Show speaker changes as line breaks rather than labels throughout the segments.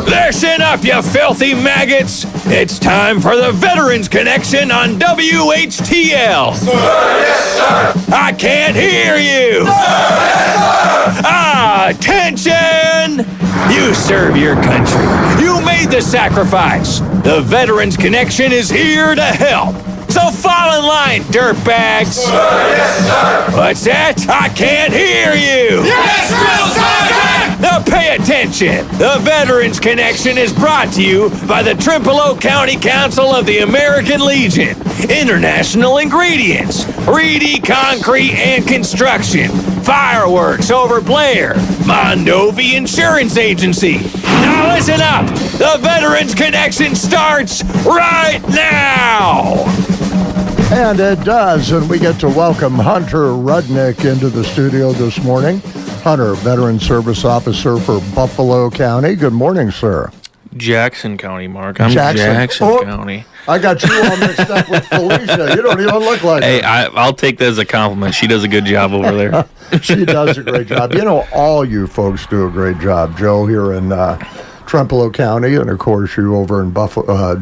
Listen up, you filthy maggots! It's time for the Veterans Connection on WHTL.
Sir, yes, sir.
I can't hear you.
Sir, yes, sir.
Attention! You serve your country. You made the sacrifice. The Veterans Connection is here to help. So fall in line, dirtbags.
Sir, yes, sir.
What's that? I can't hear you.
Yes, Drill Sergeant!
Now pay attention. The Veterans Connection is brought to you by the Trempealeau County Council of the American Legion, International Ingredients, Reedy Concrete and Construction, Fireworks over Blair, Mondovi Insurance Agency. Now listen up. The Veterans Connection starts right now.
And it does, and we get to welcome Hunter Rudnick into the studio this morning. Hunter, Veteran Service Officer for Buffalo County. Good morning, sir.
Jackson County, Mark. I'm Jackson County.
I got you all mixed up with Felicia. You don't even look like
her. Hey, I'll take that as a compliment. She does a good job over there.
She does a great job. You know, all you folks do a great job. Joe here in Trempealeau County, and of course you over in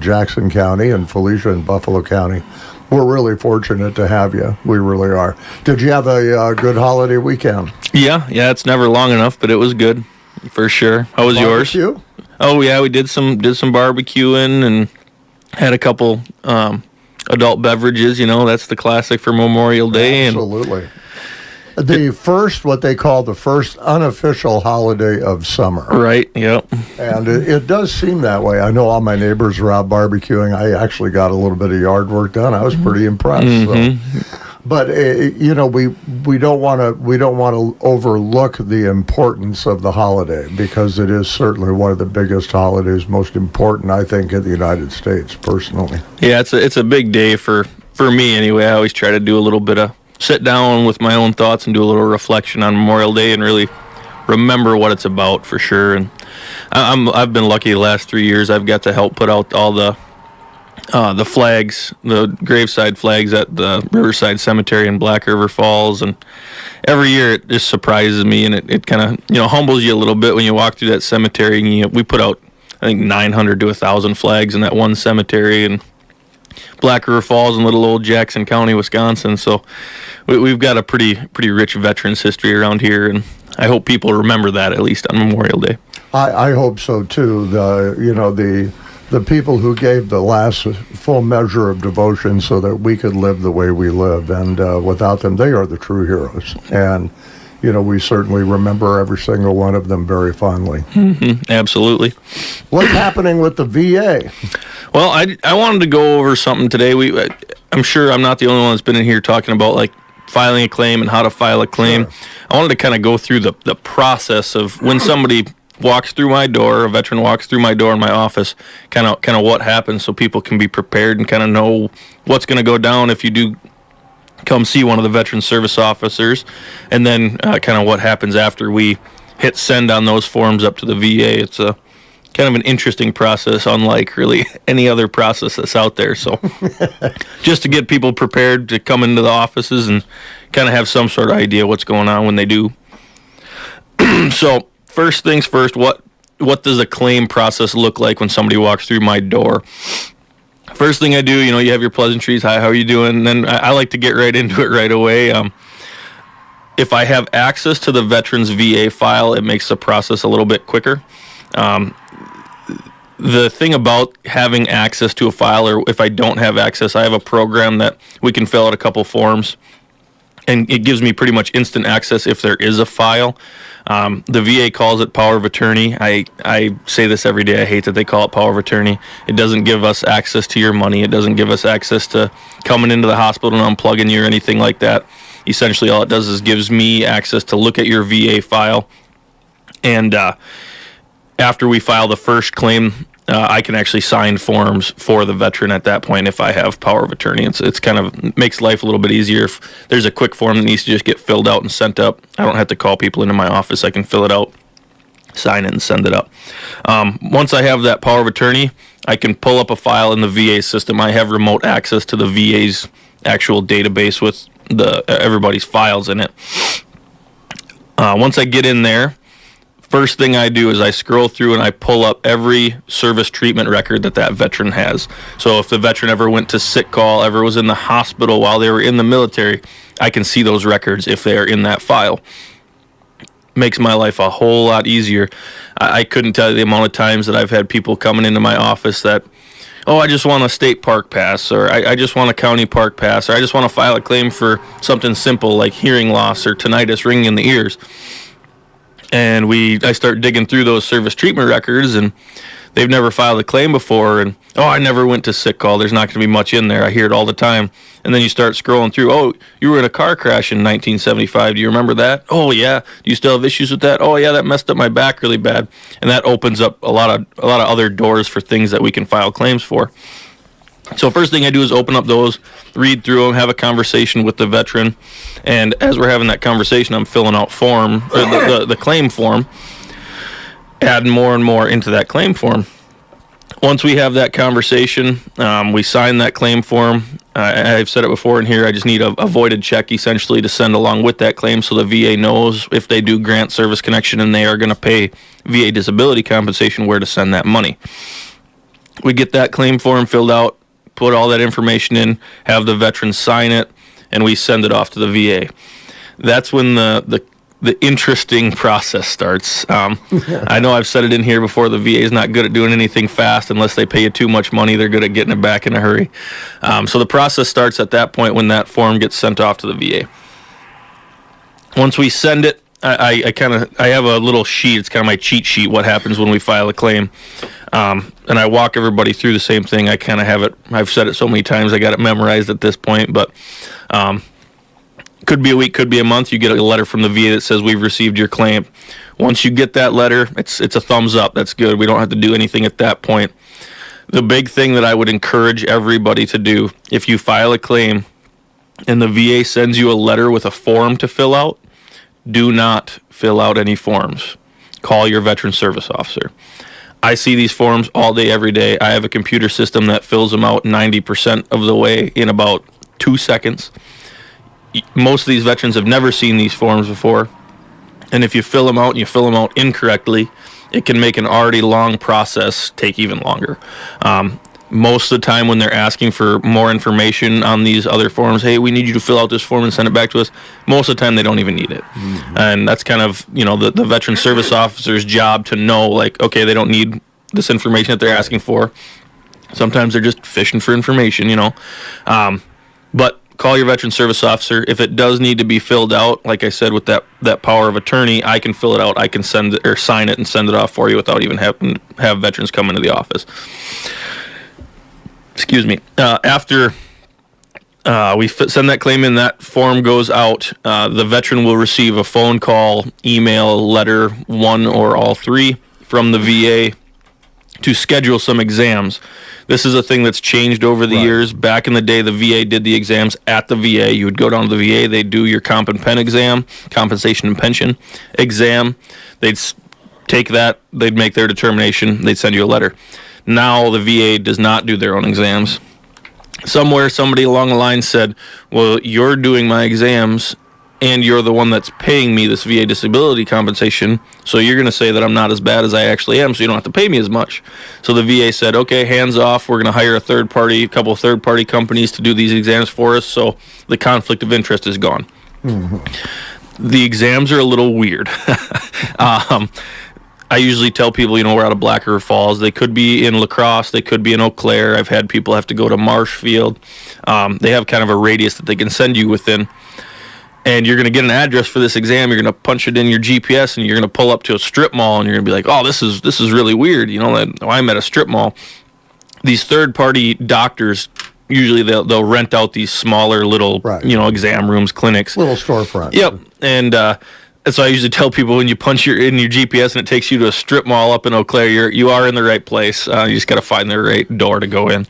Jackson County, and Felicia in Buffalo County. We're really fortunate to have you. We really are. Did you have a good holiday weekend?
Yeah, it's never long enough, but it was good for sure. How was yours? Oh yeah, we did some barbecuing and had a couple adult beverages. You know, that's the classic for Memorial Day.
Absolutely. The first, what they call the first unofficial holiday of summer.
Right, yep.
And it does seem that way. I know all my neighbors were out barbecuing. I actually got a little bit of yard work done. I was pretty impressed.
Mm-hmm.
So. But you know, we don't want to overlook the importance of the holiday, because it is certainly one of the biggest holidays, most important, I think, in the United States, personally.
Yeah, it's a big day for me anyway. I always try to do a little bit of sit down with my own thoughts and do a little reflection on Memorial Day and really remember what it's about for sure. And I've been lucky the last 3 years. I've got to help put out all the flags, the graveside flags at the Riverside Cemetery in Black River Falls, and every year it just surprises me, and it kind of humbles you a little bit when you walk through that cemetery. And we put out I think 900 to 1,000 flags in that one cemetery, and Black River Falls in little old Jackson County, Wisconsin. So we've got a pretty rich veterans history around here, and I hope people remember that at least on Memorial Day.
I hope so too. The people who gave the last full measure of devotion so that we could live the way we live, and without them, they are the true heroes. And we certainly remember every single one of them very fondly.
Mm-hmm. Absolutely.
What's happening with the VA?
Well, I wanted to go over something today. I'm sure I'm not the only one that's been in here talking about like filing a claim and how to file a claim. Sure. I wanted to kind of go through the process of when somebody walks through my door, a veteran walks through my door in my office, kind of what happens, so people can be prepared and kind of know what's going to go down if you do come see one of the veteran service officers, and then kind of what happens after we hit send on those forms up to the VA. It's a kind of an interesting process, unlike really any other process that's out there. So just to get people prepared to come into the offices and kind of have some sort of idea what's going on when they do. So first things first, what does a claim process look like when somebody walks through my door? First thing I do, you have your pleasantries. Hi, how are you doing? And then I like to get right into it right away. If I have access to the veteran's VA file, it makes the process a little bit quicker. The thing about having access to a file, or if I don't have access, I have a program that we can fill out a couple forms, and it gives me pretty much instant access if there is a file. The VA calls it power of attorney. I say this every day. I hate that they call it power of attorney. It doesn't give us access to your money. It doesn't give us access to coming into the hospital and unplugging you or anything like that. Essentially, all it does is gives me access to look at your VA file. And after we file the first claim, I can actually sign forms for the veteran at that point if I have power of attorney. It's kind of makes life a little bit easier. If there's a quick form that needs to just get filled out and sent up, I don't have to call people into my office. I can fill it out, sign it, and send it up. Once I have that power of attorney, I can pull up a file in the VA system. I have remote access to the VA's actual database with everybody's files in it. Once I get in there, First thing I do is I scroll through and I pull up every service treatment record that veteran has. So if the veteran ever went to sick call, ever was in the hospital while they were in the military, I can see those records if they are in that file. Makes my life a whole lot easier. I couldn't tell you the amount of times that I've had people coming into my office that, oh, I just want a state park pass, or I just want a county park pass, or I just want to file a claim for something simple like hearing loss or tinnitus, ringing in the ears. And I start digging through those service treatment records, and they've never filed a claim before, and, oh, I never went to sick call. There's not going to be much in there. I hear it all the time. And then you start scrolling through, oh, you were in a car crash in 1975. Do you remember that? Oh, yeah. Do you still have issues with that? Oh, yeah, that messed up my back really bad. And that opens up a lot of other doors for things that we can file claims for. So first thing I do is open up those, read through them, have a conversation with the veteran, and as we're having that conversation, I'm filling out the claim form, add more and more into that claim form. Once we have that conversation, we sign that claim form. I've said it before in here, I just need a voided check essentially to send along with that claim so the VA knows if they do grant service connection and they are going to pay VA disability compensation, where to send that money. We get that claim form filled out, put all that information in, have the veteran sign it, and we send it off to the VA. That's when the interesting process starts. I know I've said it in here before, the VA is not good at doing anything fast unless they pay you too much money. They're good at getting it back in a hurry. So the process starts at that point when that form gets sent off to the VA. Once we send it, I have a little sheet. It's kind of my cheat sheet, what happens when we file a claim. And I walk everybody through the same thing. I kind of have it, I've said it so many times, I got it memorized at this point, but could be a week, could be a month. You get a letter from the VA that says we've received your claim. Once you get that letter, it's a thumbs up. That's good. We don't have to do anything at that point. The big thing that I would encourage everybody to do, if you file a claim and the VA sends you a letter with a form to fill out, do not fill out any forms. Call your veteran service officer. I see these forms all day, every day. I have a computer system that fills them out 90% of the way in about 2 seconds. Most of these veterans have never seen these forms before. And if you fill them out and you fill them out incorrectly, it can make an already long process take even longer. Most of the time when they're asking for more information on these other forms, hey, we need you to fill out this form and send it back to us, most of the time they don't even need it. Mm-hmm. And that's kind of, the veteran service officer's job to know, like, okay, they don't need this information that they're asking for. Sometimes they're just fishing for information, But call your veteran service officer. If it does need to be filled out, like I said, with that power of attorney, I can fill it out. I can send it or sign it and send it off for you without even having to have veterans come into the office. Excuse me. After we send that claim in, that form goes out. The veteran will receive a phone call, email, letter, one or all three from the VA to schedule some exams. This is a thing that's changed over the years. Back in the day, the VA did the exams at the VA. You would go down to the VA, they'd do your comp and pen exam, compensation and pension exam. They'd take that, they'd make their determination, they'd send you a letter. Now the VA does not do their own exams. Somewhere, somebody along the line said, well, you're doing my exams and you're the one that's paying me this VA disability compensation, so you're going to say that I'm not as bad as I actually am, so you don't have to pay me as much. So the VA said, okay, hands off, we're going to hire a couple of third-party companies to do these exams for us, so the conflict of interest is gone. Mm-hmm. The exams are a little weird. I usually tell people, we're out of Black River Falls. They could be in La Crosse. They could be in Eau Claire. I've had people have to go to Marshfield. They have kind of a radius that they can send you within. And you're going to get an address for this exam. You're going to punch it in your GPS, and you're going to pull up to a strip mall, and you're going to be like, oh, this is really weird. I'm at a strip mall. These third-party doctors, usually they'll rent out these smaller little, exam rooms, clinics.
Little storefront.
Yep. And so I usually tell people when you punch in your GPS and it takes you to a strip mall up in Eau Claire, you are in the right place. You just got to find the right door to go in.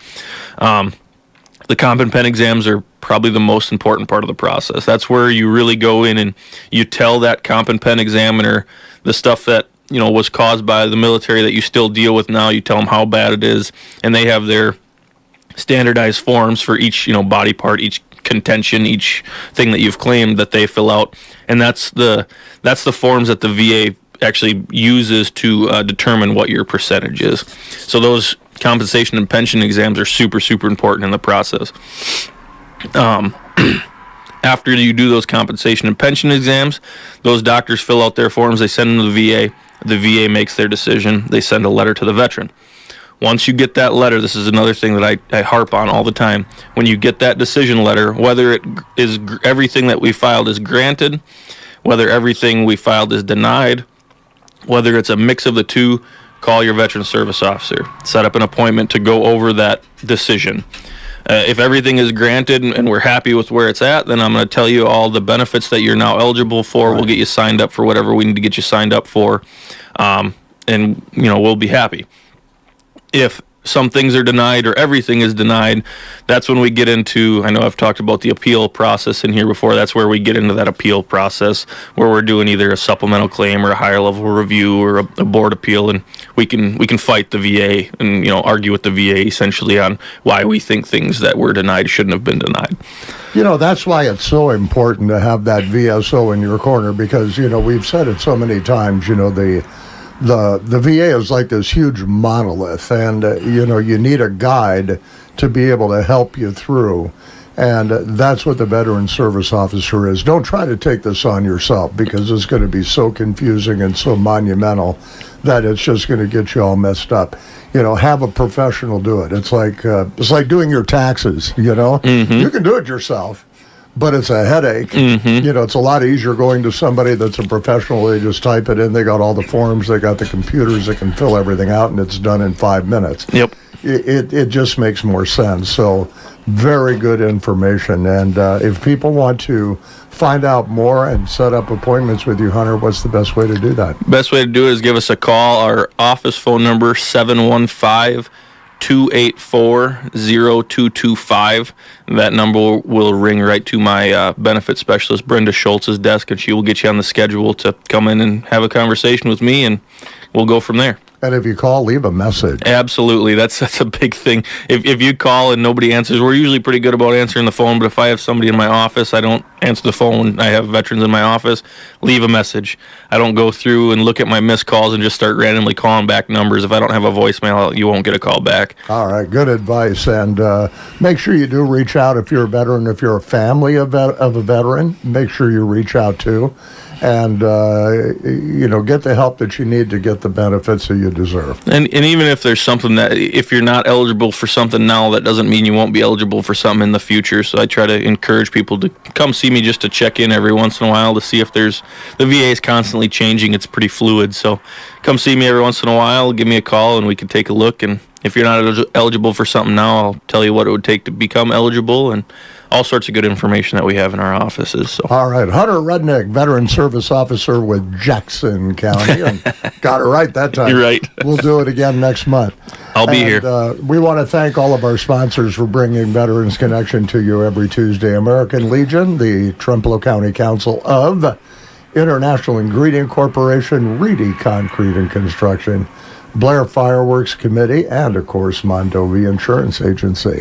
The comp and pen exams are probably the most important part of the process. That's where you really go in and you tell that comp and pen examiner the stuff that was caused by the military that you still deal with now. You tell them how bad it is, and they have their standardized forms for each body part, each contention, each thing that you've claimed that they fill out, and that's the forms that the VA actually uses to determine what your percentage is. So those compensation and pension exams are super, super important in the process. After you do those compensation and pension exams, those doctors fill out their forms, they send them to the VA. The VA makes their decision. They send a letter to the veteran. Once you get that letter, this is another thing that I harp on all the time. When you get that decision letter, whether it is everything that we filed is granted, whether everything we filed is denied, whether it's a mix of the two, call your veteran service officer. Set up an appointment to go over that decision. If everything is granted and we're happy with where it's at, then I'm going to tell you all the benefits that you're now eligible for. Right. We'll get you signed up for whatever we need to get you signed up for, and we'll be happy. If some things are denied or everything is denied, that's when we get into, I know I've talked about the appeal process in here before, that's where we get into that appeal process where we're doing either a supplemental claim or a higher level review or a board appeal, and we can fight the VA and argue with the VA essentially on why we think things that were denied shouldn't have been denied.
That's why it's so important to have that VSO in your corner, because we've said it so many times, the VA is like this huge monolith, and you need a guide to be able to help you through, and that's what the veteran service officer is. Don't try to take this on yourself, because it's going to be so confusing and so monumental that it's just going to get you all messed up. Have a professional do it. It's like doing your taxes.
Mm-hmm.
You can do it yourself, but it's a headache.
Mm-hmm.
It's a lot easier going to somebody that's a professional. They just type it in. They got all the forms. They got the computers that can fill everything out, and it's done in 5 minutes.
Yep.
It just makes more sense. So very good information. And if people want to find out more and set up appointments with you, Hunter, what's the best way to do that?
Best way to do it is give us a call. Our office phone number, 715-284-0225. That number will ring right to my benefit specialist, Brenda Schultz's desk, and she will get you on the schedule to come in and have a conversation with me, and we'll go from there.
And if you call, leave a message.
Absolutely. That's a big thing. If you call and nobody answers, we're usually pretty good about answering the phone, but if I have somebody in my office, I don't answer the phone when I have veterans in my office. Leave a message. I don't go through and look at my missed calls and just start randomly calling back numbers. If I don't have a voicemail, you won't get a call back.
All right. Good advice. And make sure you do reach out if you're a veteran. If you're a family of a veteran, make sure you reach out too. And, get the help that you need to get the benefits that you deserve.
And even if there's something that, if you're not eligible for something now, that doesn't mean you won't be eligible for something in the future. So I try to encourage people to come see me just to check in every once in a while to see if the VA is constantly changing. It's pretty fluid. So come see me every once in a while, give me a call, and we can take a look. And if you're not eligible for something now, I'll tell you what it would take to become eligible, and all sorts of good information that we have in our offices. So.
All right. Hunter Rudnick, Veteran Service Officer with Jackson County. And got it right that time.
You're right.
We'll do it again next month.
I'll be here.
We want to thank all of our sponsors for bringing Veterans Connection to you every Tuesday. American Legion, the Trempealeau County Council of International Ingredient Corporation, Reedy Concrete and Construction, Blair Fireworks Committee, and, of course, Mondovi Insurance Agency.